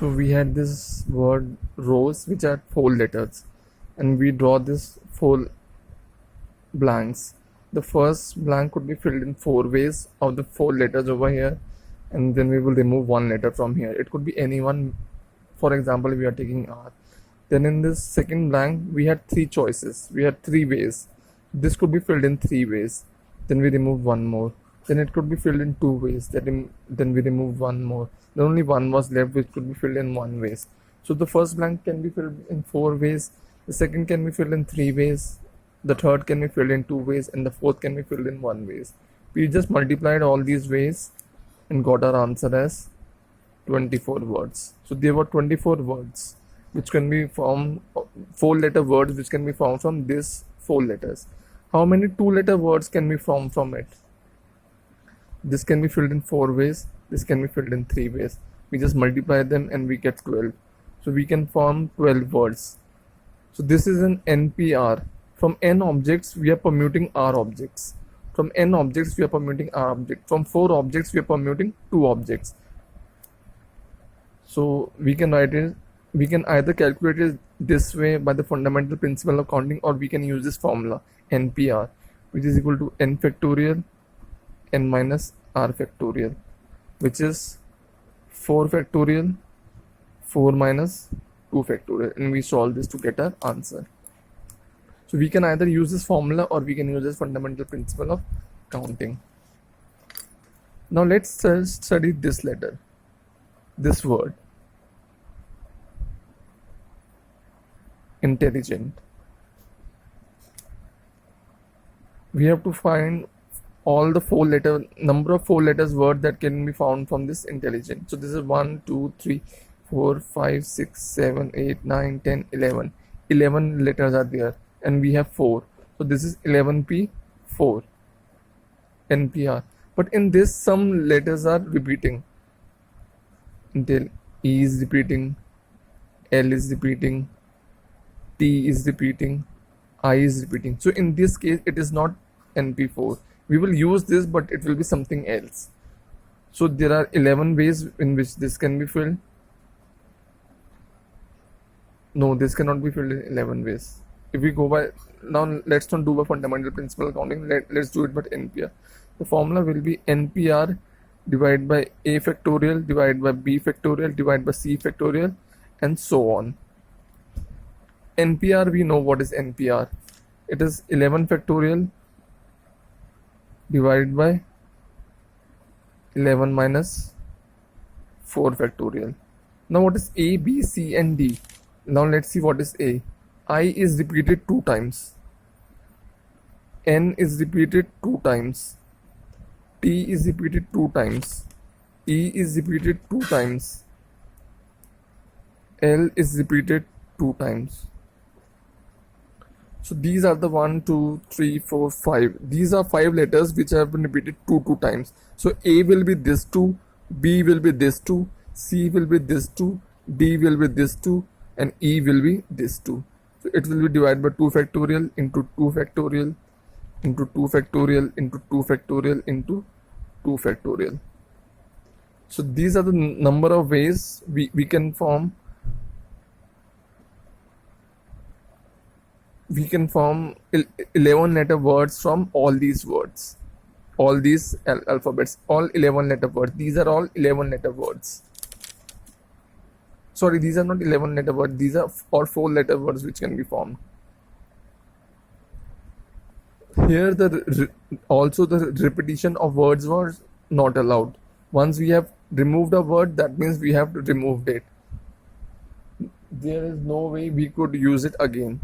So we had this word rose which had 4 letters, and we draw this 4 blanks. The first blank could be filled in 4 ways of the 4 letters over here, and then we will remove 1 letter from here. It could be anyone. For example, we are taking R. Then in this second blank we had 3 choices. We had 3 ways. This could be filled in 3 ways. Then we remove one more. Then it could be filled in 2 ways. Then we remove one more. Then only one was left which could be filled in 1 ways. So the first blank can be filled in 4 ways. The second can be filled in 3 ways. The third can be filled in 2 ways, and the fourth can be filled in 1 ways. We just multiplied all these ways and got our answer as 24 words. So there were 24 words which can be formed, 4-letter words which can be formed from these 4 letters. How many 2-letter words can be formed from it? This can be filled in 4 ways. This can be filled in 3 ways. We just multiply them and we get 12. So we can form 12 words. So this is an NPR. From n objects we are permuting R objects. From n objects we are permuting R object. From 4 objects we are permuting 2 objects. So we can write it. We can either calculate it this way by the fundamental principle of counting, or we can use this formula NPR, which is equal to n factorial n minus r factorial, which is 4 factorial 4 minus 2 factorial, and we solve this to get our answer. So we can either use this formula or we can use this fundamental principle of counting. Now let's study this letter, this word, intelligent. We have to find all the number of 4 letters word that can be found from this intelligent. So this is 1, 2, 3, 4, 5, 6, 7, 8, 9, 10, 11. 11 letters are there, and we have 4. So this is 11p4 NPR. But in this, some letters are repeating. Until E is repeating, L is repeating, T is repeating, I is repeating. So in this case, it is not NP4. We will use this, but it will be something else. So there are 11 ways in which this can be filled. No, this cannot be filled in 11 ways. If we go by, now let's not do a fundamental principle of counting. Let's do it by NPR. The formula will be NPR divided by A factorial divided by B factorial divided by C factorial, and so on. NPR, we know what is NPR. It is 11 factorial divided by 11 minus 4 factorial. Now what is A, B, C and D? Now let's see what is A. I is repeated 2 times. N is repeated 2 times. T is repeated 2 times. E is repeated 2 times. L is repeated 2 times. So these are the 1, 2, 3, 4, 5. These are 5 letters which have been repeated 2 times. So A will be this 2, B will be this 2, C will be this 2, D will be this 2, and E will be this 2. So it will be divided by 2 factorial into 2 factorial into 2 factorial into 2 factorial into 2 factorial. So these are the number of ways we can form. We can form 11-letter words from all these words, all these alphabets, all 11-letter words. These are all 11-letter words. Sorry, these are not 11-letter words. These are all 4-letter words which can be formed. Here, also the repetition of words was not allowed. Once we have removed a word, that means we have to remove it. There is no way we could use it again.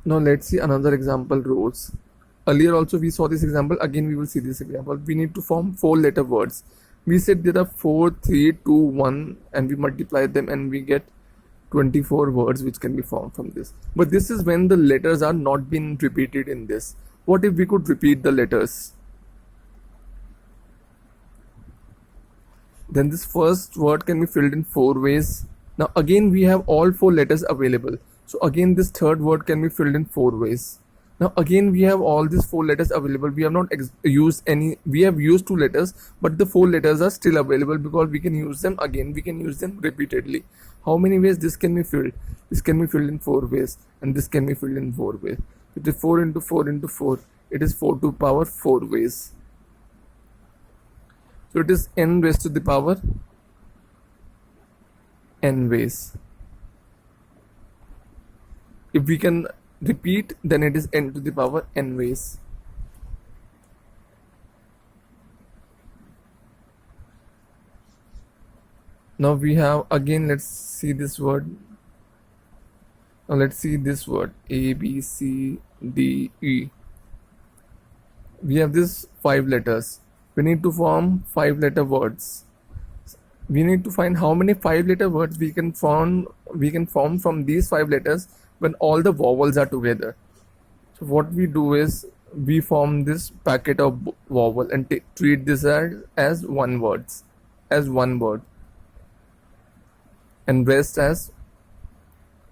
Now let's see another example, rose. Earlier also we saw this example. Again we will see this example. We need to form 4-letter words. We said there are 4, 3, 2, 1, and we multiply them and we get 24 words which can be formed from this. But this is when the letters are not being repeated in this. What if we could repeat the letters? Then this first word can be filled in 4 ways. Now again we have all 4 letters available. So again this third word can be filled in 4 ways. Now again we have all these 4 letters available. We have not used any, we have used 2 letters, but the 4 letters are still available because we can use them again, we can use them repeatedly. How many ways this can be filled? This can be filled in 4 ways, and this can be filled in 4 ways. It is 4 into 4 into 4. It is 4 to the power 4 ways. So it is n raised to the power n ways. If we can repeat, then it is n to the power n ways. Now we have, again, let's see this word. Now let's see this word, A, B, C, D, E. We have this 5 letters. We need to form 5-letter words. We need to find how many 5-letter words we can form from these 5 letters when all the vowels are together. So what we do is we form this packet of vowel and treat this as one word, and rest as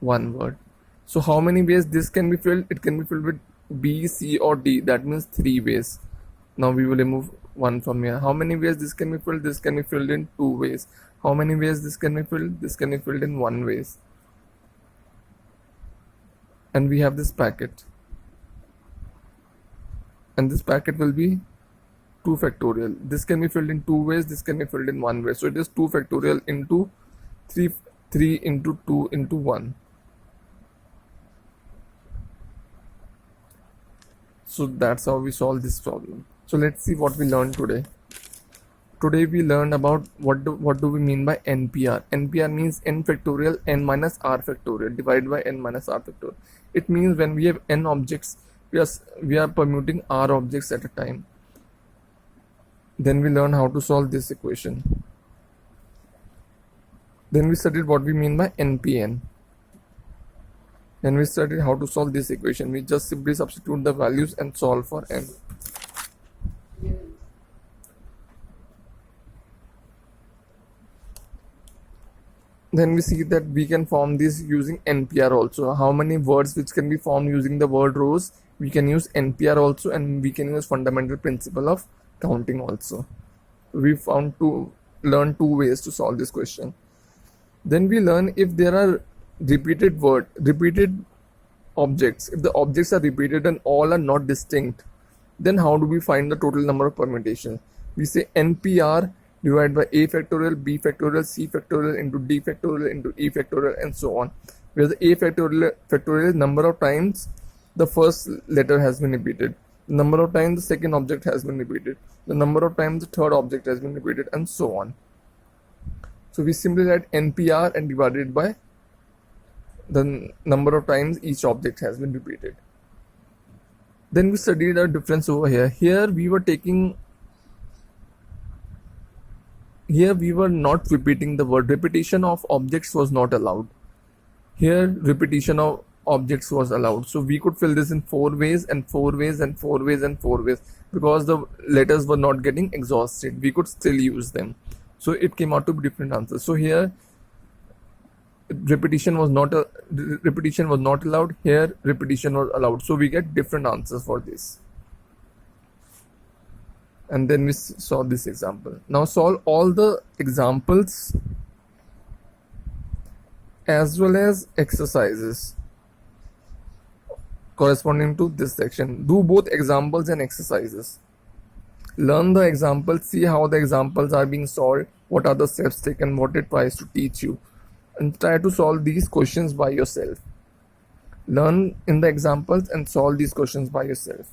one word. So how many ways this can be filled? It can be filled with B, C or D. That means 3 ways. Now we will remove 1 from here. How many ways this can be filled? This can be filled in 2 ways. How many ways this can be filled? This can be filled in 1 ways. And we have this packet. And this packet will be 2 factorial. This can be filled in 2 ways. This can be filled in 1 way. So it is 2 factorial into 3 into 2 into 1. So that's how we solve this problem. So let's see what we learned today. Today we learned about what do we mean by NPR. NPR means n factorial n minus r factorial divided by n minus r factorial. It means when we have n objects, we are permuting r objects at a time. Then we learn how to solve this equation. Then we studied what we mean by NPN. Then we studied how to solve this equation. We just simply substitute the values and solve for n. Then we see that we can form this using NPR also. How many words which can be formed using the word rows? We can use NPR also, and we can use fundamental principle of counting also. We learned 2 ways to solve this question. Then we learn if there are repeated objects, if the objects are repeated and all are not distinct, then how do we find the total number of permutations? We say NPR divided by A factorial, B factorial, C factorial into D factorial into E factorial and so on, where the A factorial number of times the first letter has been repeated, the number of times the second object has been repeated, the number of times the third object has been repeated, and so on. So we simply write NPR and divide it by the number of times each object has been repeated. Then we studied a difference over here. Here we were not repeating the word. Repetition of objects was not allowed. Here repetition of objects was allowed. So we could fill this in 4 ways and 4 ways and 4 ways and 4 ways. Because the letters were not getting exhausted, we could still use them. So it came out to be different answers. So here repetition was not allowed. Here repetition was allowed. So we get different answers for this. And then we saw this example. Now solve all the examples as well as exercises corresponding to this section. Do both examples and exercises. Learn the examples, see how the examples are being solved, what are the steps taken, what it tries to teach you, and try to solve these questions by yourself. Learn in the examples and solve these questions by yourself.